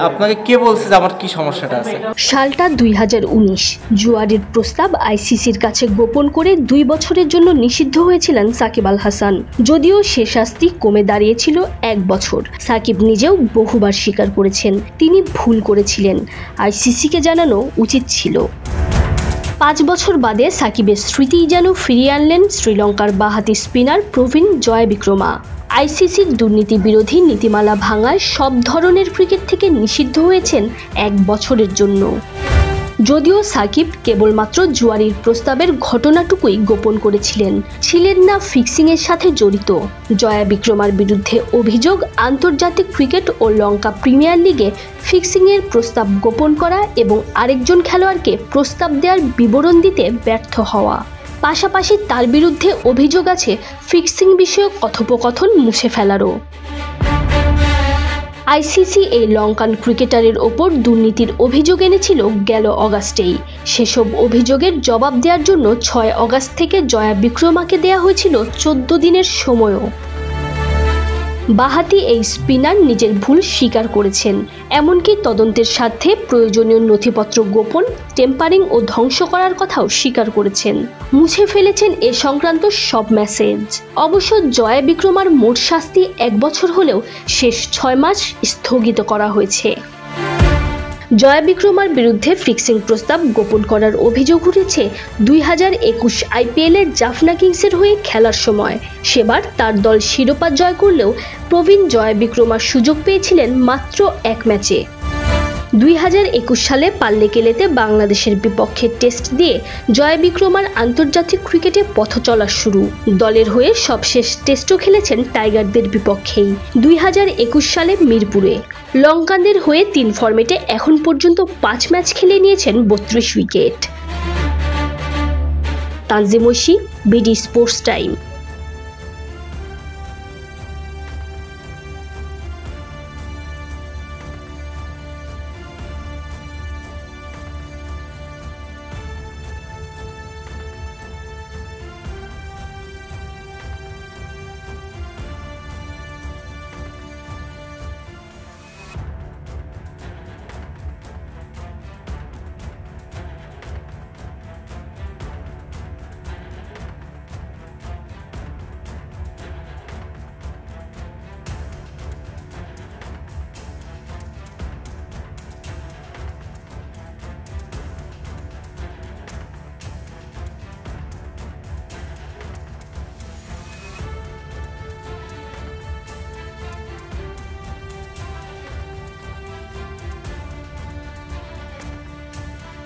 আপনাকে কে বলছে যে আমার কি সমস্যাটা আছে? সালটা 2019। জুয়ারের প্রস্তাব আইসিসির কাছে গোপন করে 2 বছরের জন্য নিষিদ্ধ হয়েছিলেন সাকিব আল হাসান। যদিও সে শাস্তি কমে দাঁড়িয়েছিল 1 বছর। সাকিব নিজেও বহুবার স্বীকার করেছেন তিনি ভুল করেছিলেন, আইসিসিকে জানানো উচিত ছিল। 5 বছর বাদে সাকিবের স্মৃতিই যেন ফিরিয়ে আনলেন শ্রীলঙ্কার বাঁহাতি স্পিনার প্রবীণ জয়াবিক্রমা। আইসিসির দুর্নীতি বিরোধী নীতিমালা ভাঙায় সব ধরনের ক্রিকেট থেকে নিষিদ্ধ হয়েছেন 1 বছরের জন্য। যদিও সাকিব কেবলমাত্র জুয়ারির প্রস্তাবের ঘটনাটুকুই গোপন করেছিলেন, ছিলেন না ফিক্সিংয়ের সাথে জড়িত। জয়াবিক্রমার বিরুদ্ধে অভিযোগ আন্তর্জাতিক ক্রিকেট ও লঙ্কা প্রিমিয়ার লিগে ফিক্সিংয়ের প্রস্তাব গোপন করা এবং আরেকজন খেলোয়াড়কে প্রস্তাব দেওয়ার বিবরণ দিতে ব্যর্থ হওয়া। পাশাপাশি তার বিরুদ্ধে অভিযোগ আছে ফিক্সিং বিষয়ক কথোপকথন মুছে ফেলারও। আইসিসি এই লঙ্কান ক্রিকেটারের ওপর দুর্নীতির অভিযোগ এনেছিল গেল অগাস্টেই। সেসব অভিযোগের জবাব দেওয়ার জন্য 6 অগাস্ট থেকে জয়াবিক্রমাকে দেয়া হয়েছিল 14 দিনের সময়ও। বাঁহাতি এই স্পিনার নিজের ভুল স্বীকার করেছেন, এমনকি তদন্তের স্বার্থে প্রয়োজনীয় নথিপত্র গোপন, টেম্পারিং ও ধ্বংস করার কথাও স্বীকার করেছেন। মুছে ফেলেছেন এ সংক্রান্ত সব মেসেজ। অবশ্য জয়াবিক্রমার মোট শাস্তি 1 বছর হলেও শেষ 6 মাস স্থগিত করা হয়েছে। জয়াবিক্রমার বিরুদ্ধে ফিক্সিং প্রস্তাব গোপন করার অভিযোগ উঠেছে 2021 আইপিএলে জাফনা কিংসের হয়ে খেলার সময়। সেবার তার দল শিরোপা জয় করলেও প্রবীণ জয়াবিক্রমার সুযোগ পেয়েছিলেন মাত্র 1 ম্যাচে। 2021 সালে পাল্লেকেলেতে বাংলাদেশের বিপক্ষে টেস্ট দিয়ে জয়াবিক্রমার আন্তর্জাতিক ক্রিকেটে পথ চলা শুরু। দলের হয়ে সবশেষ টেস্টও খেলেছেন টাইগারদের বিপক্ষেই 2021 সালে মিরপুরে। লঙ্কানদের হয়ে 3 ফরম্যাটে এখন পর্যন্ত 5 ম্যাচ খেলে নিয়েছেন 32 wicket. Tanzim Oishi, BD sports time.